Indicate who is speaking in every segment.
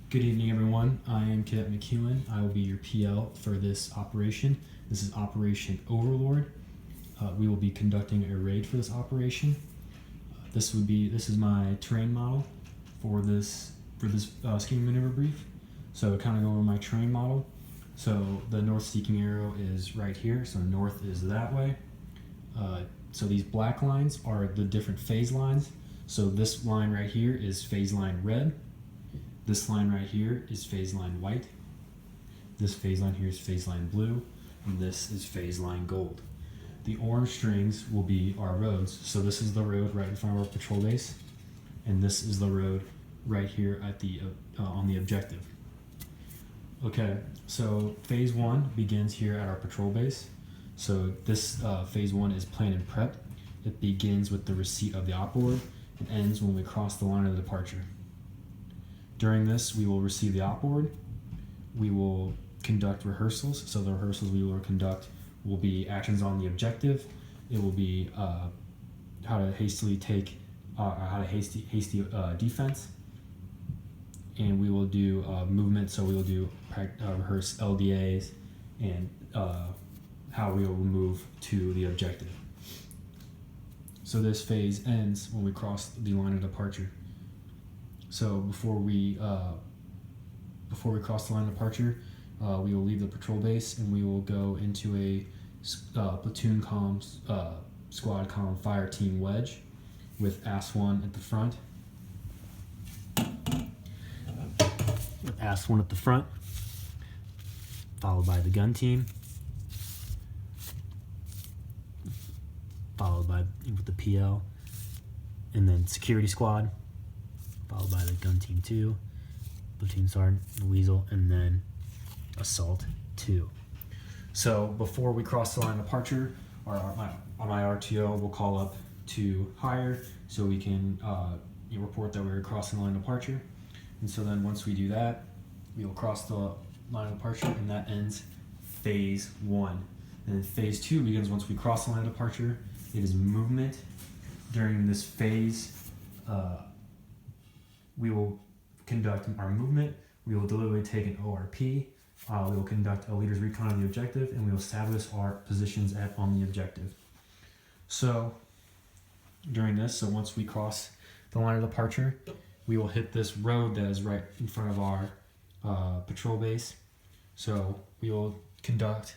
Speaker 1: Good evening, everyone. I am Cadet McEwen. I will be your PL for this operation. This is Operation Overlord. We will be conducting a raid for this operation. This is my terrain model for this scheme maneuver brief. So kind of go over my terrain model. So the north seeking arrow is right here. So north is that way. So these black lines are the different phase lines. So this line right here is phase line red. This line right here is phase line white. This phase line here is phase line blue. And this is phase line gold. The orange strings will be our roads. So this is the road right in front of our patrol base. And this is the road right here at the on the objective. Okay, so phase one begins here at our patrol base. So this phase one is plan and prep. It begins with the receipt of the op order. It ends when we cross the line of departure. During this, we will receive the op order. We will conduct rehearsals. So the rehearsals we will conduct will be actions on the objective. It will be how to hasty defense, and we will do movement. So we will do rehearse LDAs and how we will move to the objective. So this phase ends when we cross the line of departure. So before we cross the line of departure, we will leave the patrol base and we will go into a platoon comms, squad comm fire team wedge with AS1 at the front. With AS1 at the front, followed by the gun team, followed by with the PL, and then security squad, followed by the gun team 2, platoon sergeant, the weasel, and then assault 2. So before we cross the line of departure, my RTO will call up to hire so we can report that we're crossing the line of departure. And so then once we do that, we will cross the line of departure, and that ends phase one. And then phase two begins once we cross the line of departure. It is movement. During this phase, we will conduct our movement. We will deliberately take an ORP. We will conduct a leader's recon of the objective, and we will establish our positions on the objective. So during this, so once we cross the line of departure, we will hit this road that is right in front of our patrol base. So we will conduct,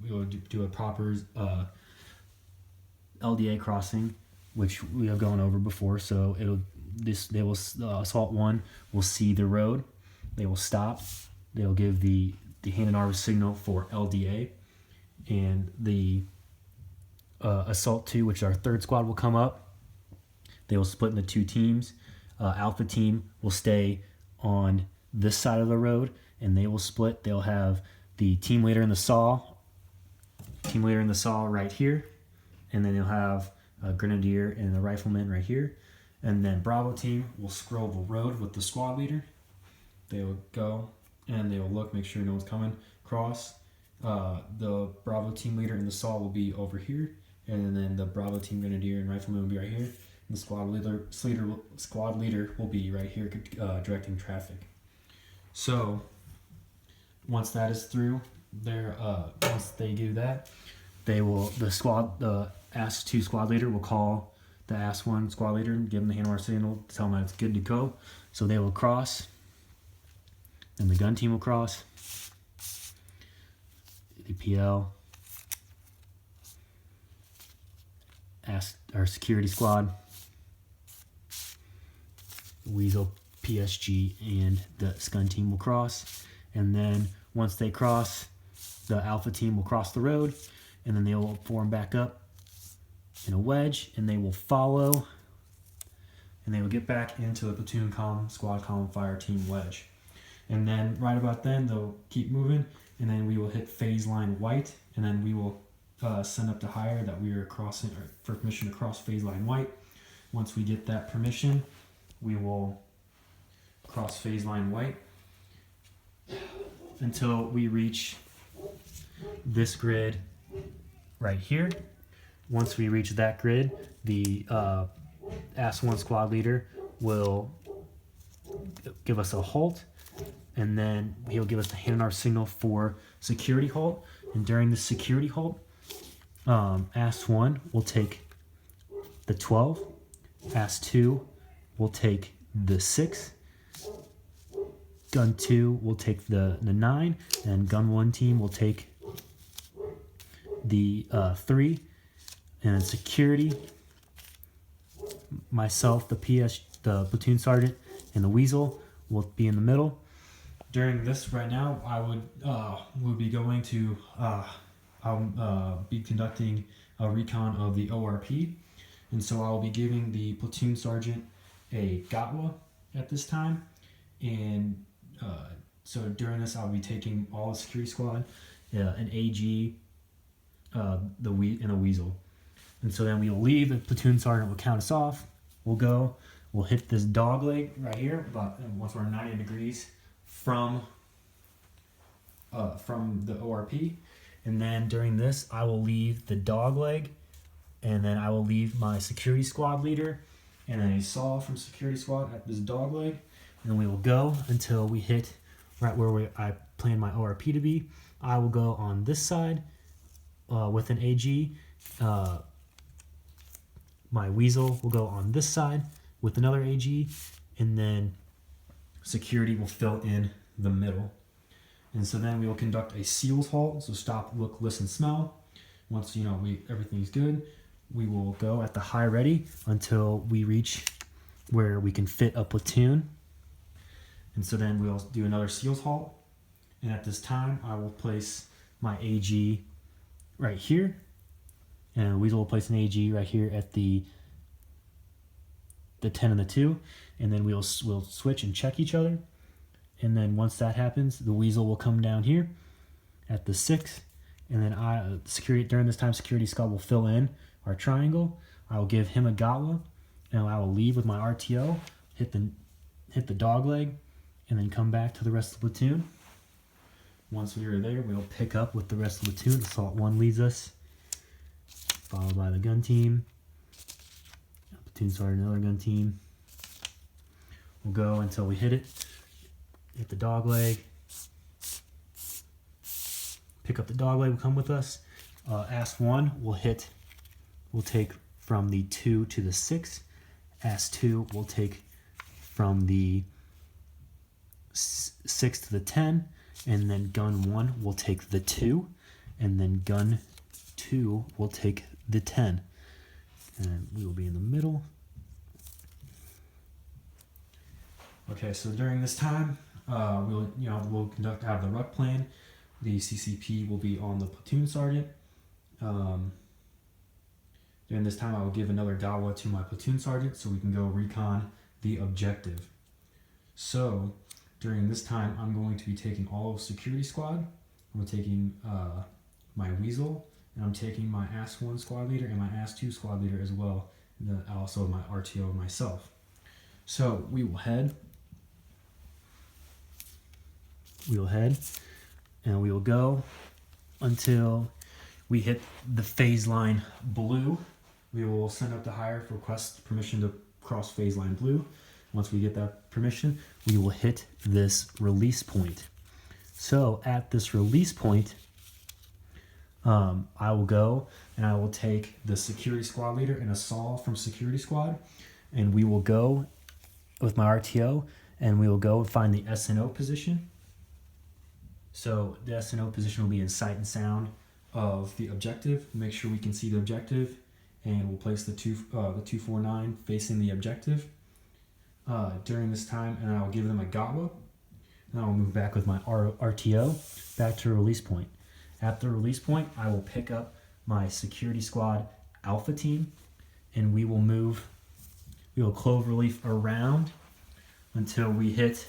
Speaker 1: we will do a proper LDA crossing, which we have gone over before. So assault 1 will see the road. They will stop. They will give the hand and arm signal for LDA, and the assault 2, which our third squad, will come up. They will split into two teams. Alpha team will stay on this side of the road, and they will split. They'll have the team leader in the saw right here, and then you'll have a grenadier and a rifleman right here. And then Bravo team will scroll the road with the squad leader. They will go and they will look, make sure no one's coming across. The Bravo team leader and the saw will be over here, and then the Bravo team grenadier and rifleman will be right here. And the squad leader will be right here, directing traffic. So once that is through, once they do that, the AS2 squad leader will call the AS1 squad leader and give them the hand order signal to tell them that it's good to go. So they will cross, and the gun team will cross, the PL, our security squad, Weasel, PSG, and the gun team will cross. And then once they cross, the Alpha team will cross the road, and then they will form back up in a wedge, and they will follow, and they will get back into the platoon comm, squad comm, fire team wedge. And then right about then, they'll keep moving, and then we will hit phase line white, and then we will send up to hire that we are crossing, or for permission to cross phase line white. Once we get that permission, we will cross phase line white until we reach this grid right here. Once we reach that grid, the AS1 squad leader will give us a halt, and then he'll give us the hand arm signal for security halt. And during the security halt, Ass 1 will take the 12, Ass 2 will take the 6, Gun 2 will take the 9, and Gun 1 team will take the 3, and then security, myself, the the platoon sergeant, and the weasel will be in the middle. During this right now, I would be going to I'll be conducting a recon of the ORP, and so I'll be giving the platoon sergeant a Gatwa at this time, and so during this I'll be taking all the security squad, an AG, and a weasel, and so then we'll leave. The platoon sergeant will count us off. We'll go. We'll hit this dog leg right here, but once we're 90 degrees from the ORP, and then during this I will leave the dog leg, and then I will leave my security squad leader and a saw from security squad at this dog leg, and we will go until we hit right where I plan my ORP to be. I will go on this side with an AG. My weasel will go on this side with another AG, and then security will fill in the middle. And so then we will conduct a SEALs halt, so stop, look, listen, smell. Once everything's good, we will go at the high ready until we reach where we can fit a platoon. And so then we'll do another SEALs halt, and at this time I will place my AG right here, and weasel will place an AG right here at the 10 and the 2, and then we'll switch and check each other. And then once that happens, the weasel will come down here at the 6, and then during this time security squad will fill in our triangle. I will give him a Gatwa, and I will leave with my RTO, hit the dog leg, and then come back to the rest of the platoon. Once we are there, we'll pick up with the rest of the platoon. Assault 1 leads us, followed by the gun team. Platoon sergeant, another gun team. We'll go until we hit it. Hit the dog leg. Pick up the dog leg will come with us. Ass 1 will take from the 2 to the 6. Ass 2 will take from the 6 to the 10. And then gun 1 will take the 2. And then gun 2 will take the 10. And we will be in the middle. Okay, so during this time, we'll conduct out of the ruck plan. The CCP will be on the platoon sergeant. During this time, I will give another Gatwa to my platoon sergeant so we can go recon the objective. So during this time, I'm going to be taking all of security squad. I'm taking my weasel, and I'm taking my Ass 1 squad leader and my Ass 2 squad leader as well, and then also my RTO and myself. So we will head, and we will go until we hit the phase line blue. We will send out the hire for request permission to cross phase line blue. Once we get that permission, we will hit this release point. So at this release point, I will go and I will take the security squad leader and a saw from security squad, and we will go with my RTO, and we will go and find the SNO position. So the SNO position will be in sight and sound of the objective. Make sure we can see the objective, and we'll place the 249 facing the objective during this time, and I will give them a Gatwa, and I will move back with my RTO back to release point. At the release point, I will pick up my security squad alpha team, and we will clove relief around until we hit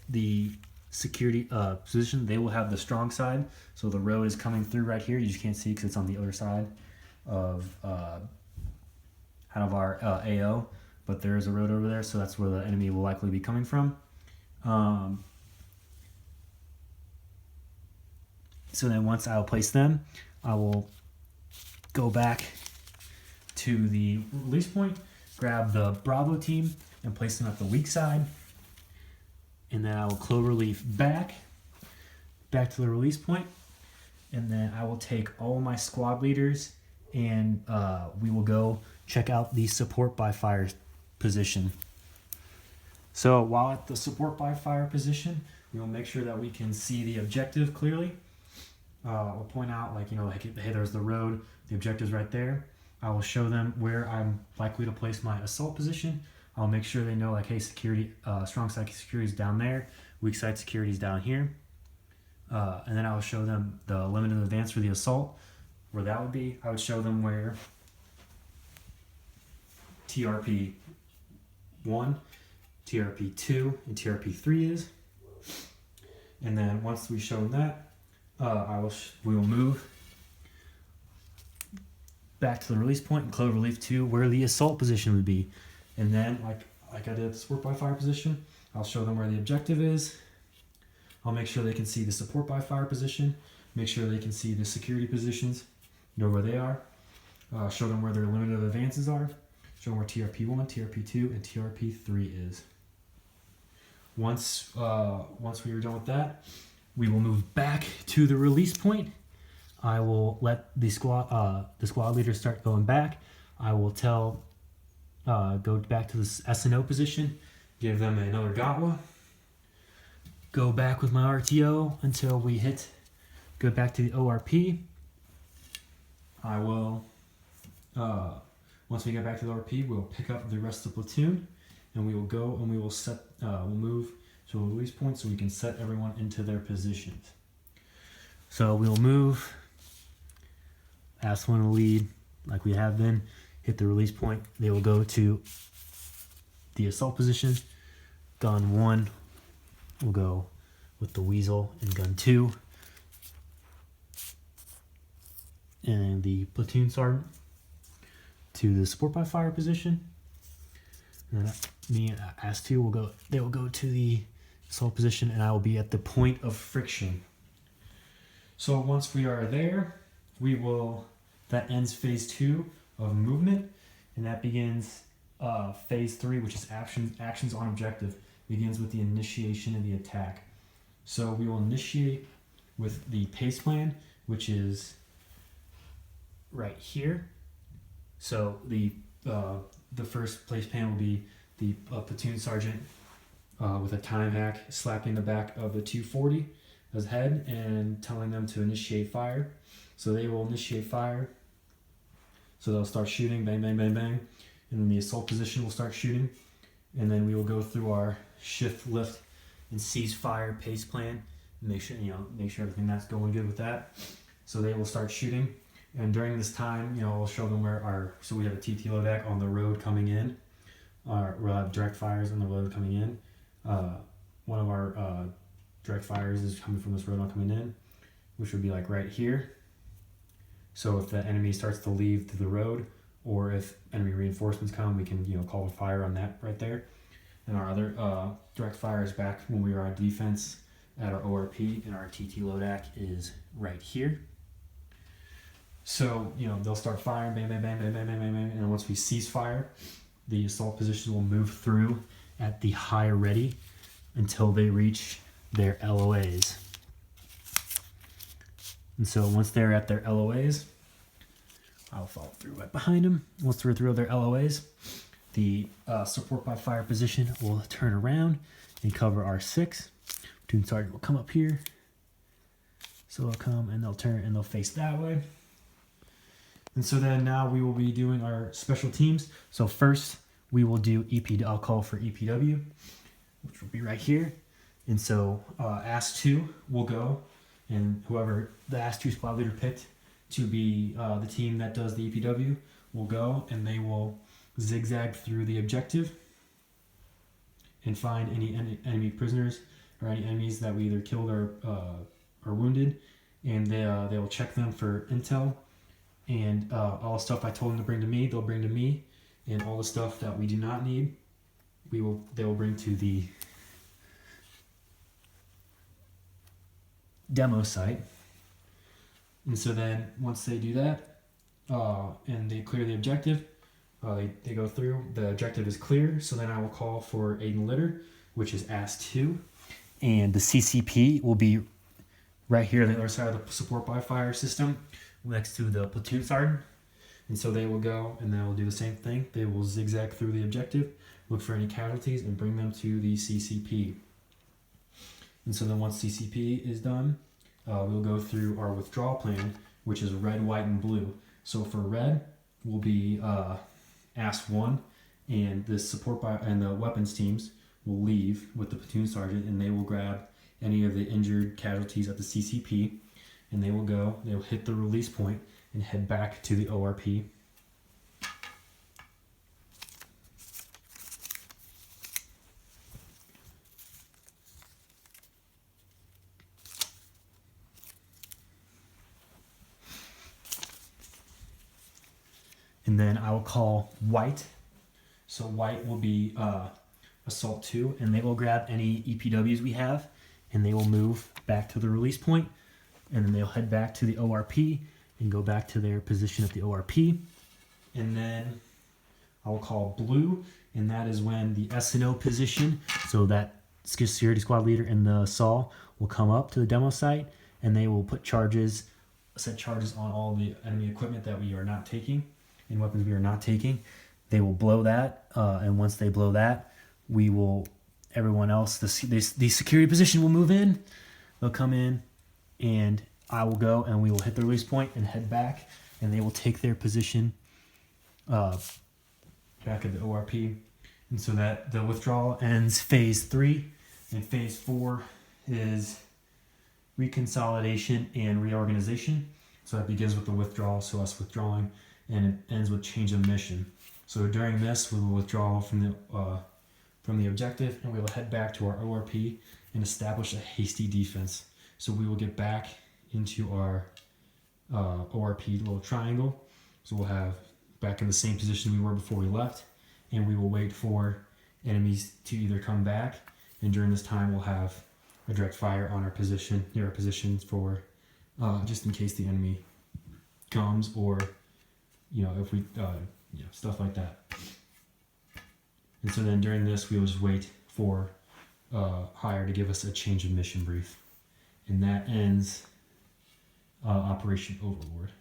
Speaker 1: the security position. They will have the strong side, so the road is coming through right here. You just can't see because it's on the other side of kind of our AO, but there is a road over there, so that's where the enemy will likely be coming from. So then once I'll place them, I will go back to the release point, grab the Bravo team and place them at the weak side. And then I will cloverleaf back to the release point. And then I will take all my squad leaders and we will go check out the support by fire position. So while at the support by fire position, we will make sure that we can see the objective clearly. We'll point out, like, hey, there's the road, the objective's right there. I will show them where I'm likely to place my assault position. I'll make sure they know, like, hey, security, strong side security is down there, weak side security is down here. And then I will show them the limit of advance for the assault, where that would be. I would show them where TRP 1, TRP 2, and TRP 3 is. And then once we show them that, we will move back to the release point and cloverleaf to where the assault position would be. And then, like I did at the support by fire position, I'll show them where the objective is. I'll make sure they can see the support by fire position, make sure they can see the security positions, know where they are, show them where their limited advances are, show them where TRP 1, TRP 2, and TRP 3 is. Once we are done with that, we will move back to the release point. I will let the squad leaders start going back. I will go back to the S&O position, give them another Gatwa, go back with my RTO until we go back to the ORP. I will, once we get back to the ORP, we'll pick up the rest of the platoon and we will go and we will we'll move to a release point so we can set everyone into their positions. So we'll move, ask one to lead like we have been, hit the release point. They will go to the assault position. Gun 1 will go with the Weasel, and gun 2. And the platoon sergeant to the support by fire position. And then me and AS2 they will go to the assault position, and I will be at the point of friction. So once we are there, that ends phase 2 of movement, and that begins phase 3, which is actions on objective. Begins with the initiation of the attack. So we will initiate with the pace plan, which is right here. So the first place plan will be the platoon sergeant with a time hack slapping the back of the 240 as head and telling them to initiate fire. So they will initiate fire. So they'll start shooting, bang, bang, bang, bang. And then the assault position will start shooting. And then we will go through our shift, lift, and cease fire pace plan. Make sure everything that's going good with that. So they will start shooting. And during this time, we'll show them so we have a TT loadout on the road coming in. We'll have direct fires on the road coming in. One of our direct fires is coming from this road not coming in, which would be like right here. So if the enemy starts to leave to the road, or if enemy reinforcements come, we can call a fire on that right there. And our other direct fire is back when we are on defense at our ORP, and our TT loadout is right here. So they'll start firing, bang, bang, bang, bang, bang, bang, bang, bang, and once we cease fire, the assault position will move through at the high ready until they reach their LOAs. And so once they're at their LOAs, I'll follow through right behind them. Once they're through their LOAs, the support by fire position will turn around and cover R6. Platoon sergeant will come up here. So they'll come and they'll turn and they'll face that way. And so then now we will be doing our special teams. So first we will do I'll call for EPW, which will be right here. And so AS2 will go, and whoever the AS2 squad leader picked to be the team that does the EPW will go, and they will zigzag through the objective and find any enemy prisoners or any enemies that we either killed or wounded, and they will check them for intel, and all the stuff I told them to bring to me, they'll bring to me, and all the stuff that we do not need, they will bring to the demo site. And so then once they do that and they clear the objective, They go through. The objective is clear, so then I will call for Aiden Litter, which is ASK 2. And the CCP will be right here on the other side of the support by fire system next to the platoon sergeant. And so they will go and they will do the same thing. They will zigzag through the objective, look for any casualties, and bring them to the CCP. And so then once CCP is done, we'll go through our withdrawal plan, which is red, white, and blue. So for red will be ASK 1, and the support by and the weapons teams will leave with the platoon sergeant, and they will grab any of the injured casualties at the CCP, and they will hit the release point and head back to the ORP. And then I will call white. So white will be assault 2, and they will grab any EPWs we have, and they will move back to the release point, and then they'll head back to the ORP and go back to their position at the ORP. And then I will call blue, and that is when the S&O position, so that security squad leader and the SAW will come up to the demo site, and they will set charges on all the enemy equipment that we are not taking and weapons we are not taking. They will blow that, and once they blow that, everyone else, the security position will move in. They'll come in, and I will go, and we will hit the release point and head back, and they will take their position back at the ORP. And so that the withdrawal ends phase 3, and phase 4 is reconsolidation and reorganization. So that begins with the withdrawal, so us withdrawing, and it ends with change of mission. So during this, we will withdraw from the objective, and we will head back to our ORP and establish a hasty defense. So we will get back into our ORP little triangle. So we'll have back in the same position we were before we left, and we will wait for enemies to either come back, and during this time we'll have a direct fire on our position, near our positions, for just in case the enemy comes, or if we stuff like that. And so then during this, we will just wait for Hire to give us a change of mission brief. And that ends Operation Overlord.